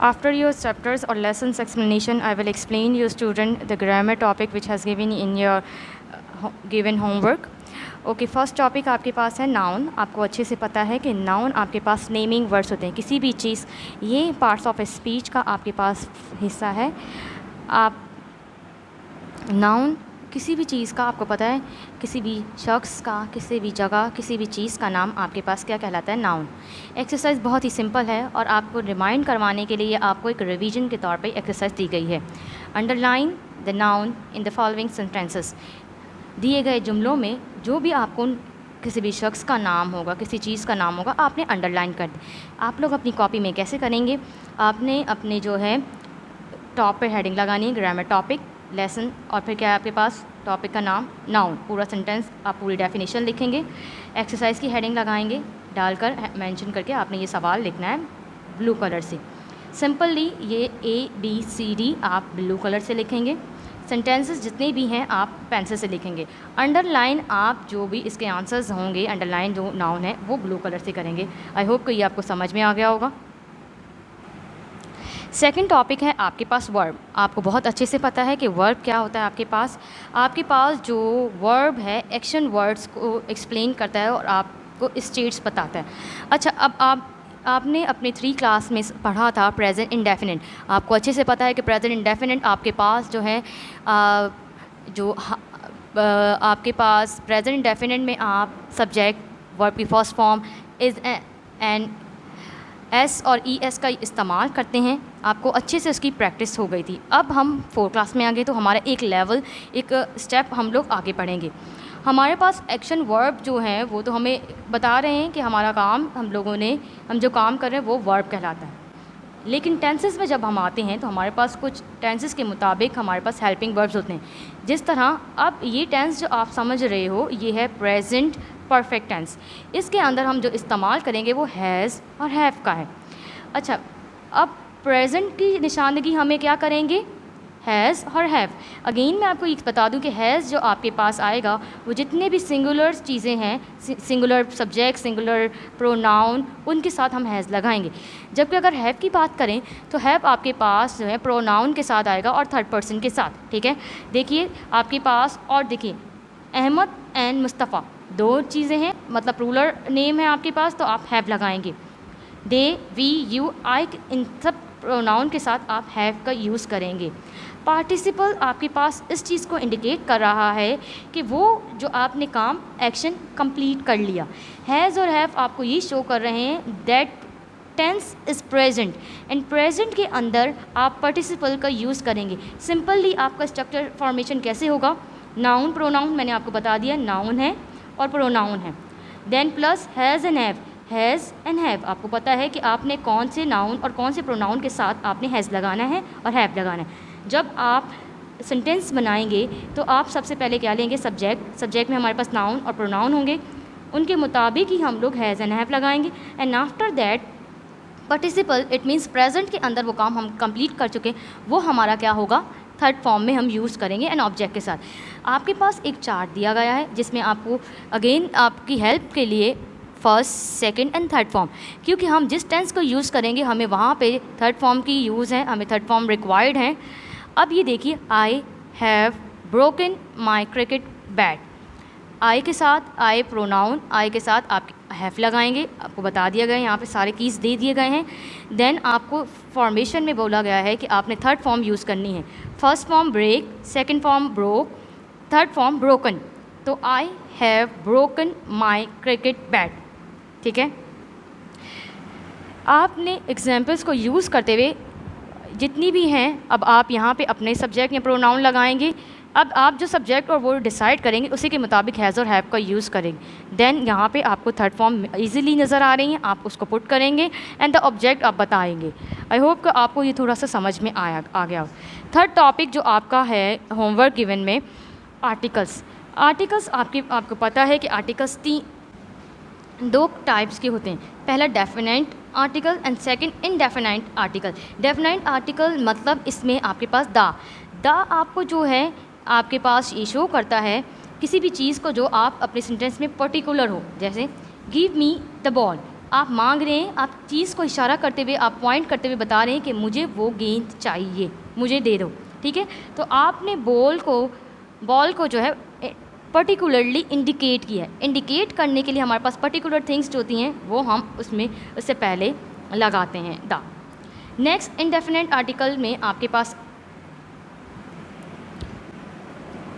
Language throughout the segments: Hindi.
After your chapters or lessons explanation, I will explain you student the grammar topic which has given in your given homework. Okay, first topic आपके पास है नाउन. आपको अच्छे से पता है कि नाउन आपके पास नेमिंग वर्ड्स होते हैं. किसी भी चीज़, ये पार्ट्स ऑफ स्पीच का आपके पास हिस्सा है. आप नाउन किसी भी चीज़ का, आपको पता है किसी भी शख्स का, किसी भी जगह, किसी भी चीज़ का नाम आपके पास क्या कहलाता है? नाउन. एक्सरसाइज बहुत ही सिंपल है और आपको रिमाइंड करवाने के लिए आपको एक रिवीजन के तौर पे एक्सरसाइज दी गई है. Underline the noun in the following sentences. दिए गए जुमलों में जो भी आपको किसी भी शख्स का नाम होगा, किसी चीज़ का नाम होगा, आपने अंडरलाइन कर दी. आप लोग अपनी कॉपी में कैसे करेंगे? आपने अपने जो है टॉप पे हेडिंग लगानी है, ग्रामर टॉपिक, लेसन, और फिर क्या है आपके पास? टॉपिक का नाम नाउन. पूरा सेंटेंस आप पूरी डेफिनेशन लिखेंगे. एक्सरसाइज की हेडिंग लगाएंगे, डालकर मेंशन करके आपने ये सवाल लिखना है ब्लू कलर से. सिंपली ये ABCD आप ब्लू कलर से लिखेंगे. सेंटेंसेस जितने भी हैं आप पेंसिल से लिखेंगे. अंडरलाइन आप जो भी इसके आंसर्स होंगे, अंडरलाइन जो नाउन है वो ब्लू कलर से करेंगे. आई होप कि ये आपको समझ में आ गया होगा. सेकंड टॉपिक है आपके पास वर्ब. आपको बहुत अच्छे से पता है कि वर्ब क्या होता है. आपके पास जो वर्ब है एक्शन वर्ड्स को एक्सप्लेन करता है और आपको स्टेट्स बताता है. अच्छा, अब आपने अपने 3 क्लास में पढ़ा था प्रेजेंट इंडेफिनिट. आपको अच्छे से पता है कि प्रेजेंट इंडेफिनिट आपके पास जो है आपके पास प्रेजेंट इंडेफिनिट में आप सब्जेक्ट, वर्ब की first form is and S और ES का इस्तेमाल करते हैं. आपको अच्छे से उसकी प्रैक्टिस हो गई थी. अब हम 4 क्लास में आ गए तो हमारा एक लेवल, एक स्टेप हम लोग आगे पढ़ेंगे. हमारे पास एक्शन वर्ब जो हैं वो तो हमें बता रहे हैं कि हमारा काम, हम जो काम कर रहे हैं वो वर्ब कहलाता है. लेकिन टेंसेस में जब हम आते हैं तो हमारे पास कुछ टेंसेस के मुताबिक हमारे पास हेल्पिंग वर्ब्स होते हैं. जिस तरह अब ये टेंस जो आप समझ रहे हो ये है प्रेजेंट परफेक्ट टेंस. इसके अंदर हम जो इस्तेमाल करेंगे वो हैज़ और हैव का है. अच्छा, अब प्रेजेंट की निशानदेही हमें क्या करेंगे? हैज़ और हैव. अगेन मैं आपको एक बता दूं कि हैज़ जो आपके पास आएगा वो जितने भी सिंगुलर चीज़ें हैं, सिंगुलर सब्जेक्ट, सिंगुलर प्रोनाउन, उनके साथ हम हैज़ लगाएंगे. जबकि अगर हैव की बात करें तो हैव आपके पास जो है प्रोनाउन के साथ आएगा और थर्ड पर्सन के साथ. ठीक है, देखिए आपके पास, और देखिए अहमद एंड मुस्तफ़ा 2 चीज़ें हैं, मतलब प्लूरल नेम है आपके पास, तो आप हैव लगाएंगे. दे, वी, यू, आई, इन सब प्रोनाउन के साथ आप हैव का यूज़ करेंगे. पार्टिसिपल आपके पास इस चीज़ को इंडिकेट कर रहा है कि वो जो आपने काम, एक्शन कंप्लीट कर लिया. हैज़ और हैव आपको ये शो कर रहे हैं that tense is present, and present के अंदर आप पार्टिसिपल का यूज़ करेंगे. सिंपली आपका स्ट्रक्चर फॉर्मेशन कैसे होगा? नाउन प्रोनाउन मैंने आपको बता दिया, नाउन है और प्रोनाउन है. Then plus has and have. Has and have आपको पता है कि आपने कौन से नाउन और कौन से प्रोनाउन के साथ आपने हैज़ लगाना है और हैव लगाना है. जब आप सेंटेंस बनाएंगे तो आप सबसे पहले क्या लेंगे? सब्जेक्ट में हमारे पास नाउन और प्रोनाउन होंगे, उनके मुताबिक ही हम लोग हैज़ एंड हैव लगाएंगे. And after that participle, it means present के अंदर वो काम हम कंप्लीट कर चुके, वो हमारा क्या होगा? थर्ड फॉर्म में हम यूज़ करेंगे एन ऑब्जेक्ट के साथ. आपके पास एक चार्ट दिया गया है जिसमें आपको अगेन आपकी हेल्प के लिए first, second and third form, क्योंकि हम जिस टेंस को यूज़ करेंगे हमें वहाँ पे थर्ड फॉर्म की यूज़ है, हमें थर्ड फॉर्म रिक्वायर्ड है. अब ये देखिए, I have broken my cricket bat. I के साथ आई प्रोनाउन, आई के साथ आप हैव लगाएंगे. आपको बता दिया गया है, यहाँ पे सारे कीज़ दे दिए गए हैं. देन आपको फॉर्मेशन में बोला गया है कि आपने थर्ड फॉर्म यूज़ करनी है. First form break, second form broke, third form broken. तो I have broken my cricket bat. ठीक है, आपने एग्जाम्पल्स को यूज़ करते हुए जितनी भी हैं, अब आप यहाँ पे अपने सब्जेक्ट या प्रोनाउन लगाएंगे। अब आप जो सब्जेक्ट और वो डिसाइड करेंगे उसी के मुताबिक हैज़ और हैव का यूज़ करेंगे। देन यहाँ पे आपको थर्ड फॉर्म इजीली नज़र आ रही हैं, आप उसको पुट करेंगे एंड द ऑब्जेक्ट आप बताएंगे। आई होप कि आपको ये थोड़ा सा समझ में आ गया हो। थर्ड टॉपिक जो आपका है होमवर्क गिवन में, आर्टिकल्स। आर्टिकल्स आपको पता है कि आर्टिकल्स दो टाइप्स के होते हैं। पहला definite article and second indefinite article. Definite article मतलब इसमें आपके पास द आपको जो है आपके पास ये शो करता है किसी भी चीज़ को जो आप अपने सेंटेंस में पर्टिकुलर हो। जैसे गिव मी द बॉल, आप मांग रहे हैं, आप चीज़ को इशारा करते हुए, आप पॉइंट करते हुए बता रहे हैं कि मुझे वो गेंद चाहिए, मुझे दे दो। ठीक है, तो आपने बॉल को जो है पर्टिकुलरली इंडिकेट किया है। इंडिकेट करने के लिए हमारे पास पर्टिकुलर थिंग्स जो होती हैं वो हम उससे पहले लगाते हैं द। नेक्स्ट इनडेफिनेट आर्टिकल में आपके पास,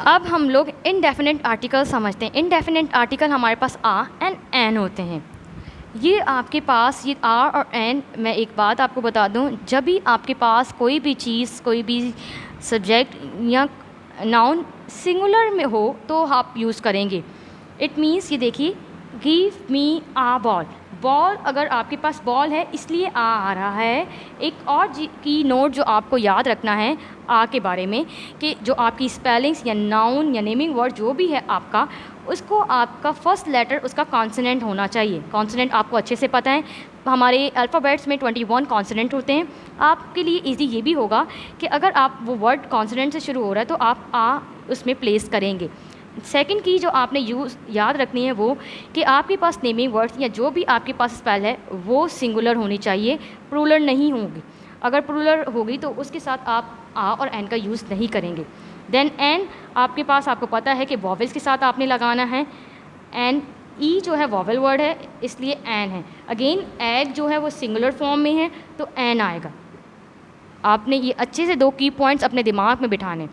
अब हम लोग इनडेफिनेट आर्टिकल समझते हैं। इनडेफिनेट आर्टिकल हमारे पास आ एंड एन होते हैं। ये आपके पास ये आर और एन, मैं एक बात आपको बता दूं, जब भी आपके पास कोई भी चीज़, कोई भी सब्जेक्ट या नाउन सिंगुलर में हो तो आप यूज़ करेंगे। इट मीन्स, ये देखिए, गिव मी आ बॉल। बॉल, अगर आपके पास बॉल है इसलिए आ रहा है। एक और की नोट जो आपको याद रखना है आ के बारे में, कि जो आपकी स्पेलिंग्स या नाउन या नेमिंग वर्ड जो भी है आपका, उसको आपका फर्स्ट लेटर उसका कॉन्सोनेंट होना चाहिए। कॉन्सोनेंट आपको अच्छे से पता है, हमारे अल्फ़ाबेट्स में 21 कॉन्सोनेंट होते हैं। आपके लिए इजी ये भी होगा कि अगर आप वो वर्ड कॉन्सोनेंट से शुरू हो रहा है तो आप आ उसमें प्लेस करेंगे। सेकंड की जो आपने याद रखनी है वो कि आपके पास नेमिंग वर्ड्स या जो भी आपके पास स्पेल है वो सिंगुलर होनी चाहिए, प्लूरल नहीं होगी। अगर प्लूरल होगी तो उसके साथ आप आ और एन का यूज़ नहीं करेंगे। देन एन आपके पास, आपको पता है कि वॉवेल्स के साथ आपने लगाना है। एन ई जो है वॉवेल वर्ड है इसलिए एन है। अगेन एग जो है वो सिंगुलर फॉर्म में है तो एन आएगा। आपने ये अच्छे से 2 की पॉइंट्स अपने दिमाग में बिठाने।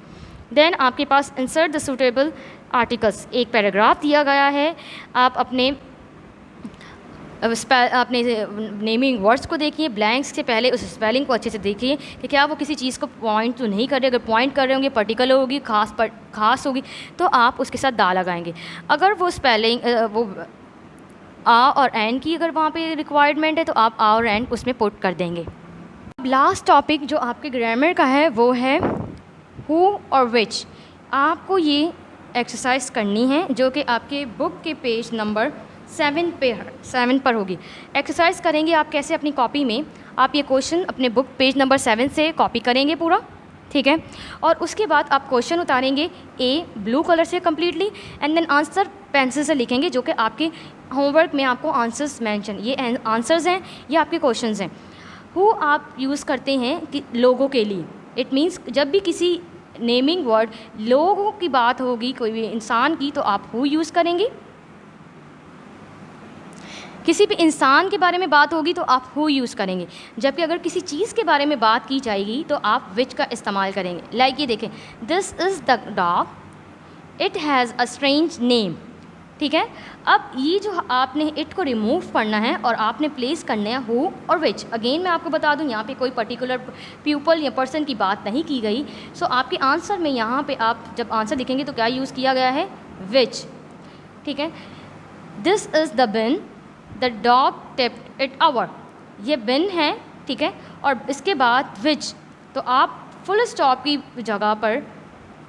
देन आपके पास इंसर्ट द सूटेबल आर्टिकल्स, एक पैराग्राफ दिया गया है। आप अपने नेमिंग वर्ड्स को देखिए, ब्लैंक्स से पहले उस स्पेलिंग को अच्छे से देखिए कि क्या वो किसी चीज़ को पॉइंट तो नहीं कर रहे। अगर पॉइंट कर रहे होंगे, पर्टिकुलर होगी, खास होगी, तो आप उसके साथ दा लगाएंगे। अगर वो स्पेलिंग वो आ और एन की अगर वहाँ पे रिक्वायरमेंट है तो आप आ और एन उसमें पुट कर देंगे। लास्ट टॉपिक जो आपके ग्रामर का है वो है हु और विच। आपको ये एक्सरसाइज करनी है जो कि आपके बुक के पेज नंबर 7 पर होगी। एक्सरसाइज करेंगे आप कैसे, अपनी कॉपी में आप ये क्वेश्चन अपने बुक पेज नंबर 7 से कॉपी करेंगे पूरा, ठीक है। और उसके बाद आप क्वेश्चन उतारेंगे ए ब्लू कलर से completely and then answer pencil से लिखेंगे, जो कि आपके होमवर्क में आपको आंसर्स मेंशन, ये आंसर्स हैं, ये आपके क्वेश्चंस हैं। हु आप यूज़ करते हैं कि लोगों के लिए। इट मीन्स जब भी किसी नेमिंग वर्ड लोगों की बात होगी, कोई भी इंसान की, तो आप हु यूज़ करेंगे। किसी भी इंसान के बारे में बात होगी तो आप हु यूज़ करेंगे। जबकि अगर किसी चीज़ के बारे में बात की जाएगी तो आप विच का इस्तेमाल करेंगे। लाइक ये देखें, this is the dog, it has a strange name, ठीक है। अब ये जो आपने इट को रिमूव करना है और आपने प्लेस करना है हु और विच। अगेन मैं आपको बता दूं, यहाँ पे कोई पर्टिकुलर पीपल या पर्सन की बात नहीं की गई। सो आपके आंसर में यहाँ पे आप जब आंसर लिखेंगे तो क्या यूज़ किया गया है, विच, ठीक है। This is the bin, the dog tipped it over, ये बिन है, ठीक है। और इसके बाद विच, तो आप फुल स्टॉप की जगह पर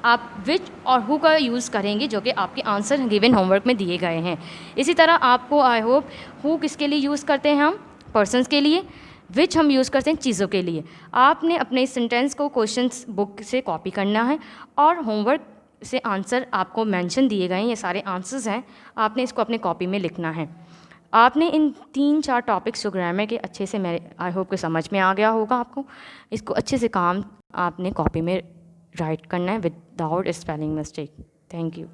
आप विच और हु का यूज़ करेंगे, जो कि आपके आंसर गिवन होमवर्क में दिए गए हैं। इसी तरह आपको आई होप हु किसके लिए यूज़ करते हैं हम, पर्सन्स के लिए। विच हम यूज़ करते हैं चीज़ों के लिए। आपने अपने सेंटेंस को क्वेश्चंस बुक से कॉपी करना है और होमवर्क से आंसर आपको मेंशन दिए गए हैं, ये सारे आंसर्स हैं, आपने इसको अपने कॉपी में लिखना है। आपने इन 3-4 टॉपिक्स जो ग्रामर के अच्छे से, मेरे आई होप के समझ में आ गया होगा आपको। इसको अच्छे से काम आपने कॉपी में राइट करना है without spelling mistake. Thank you.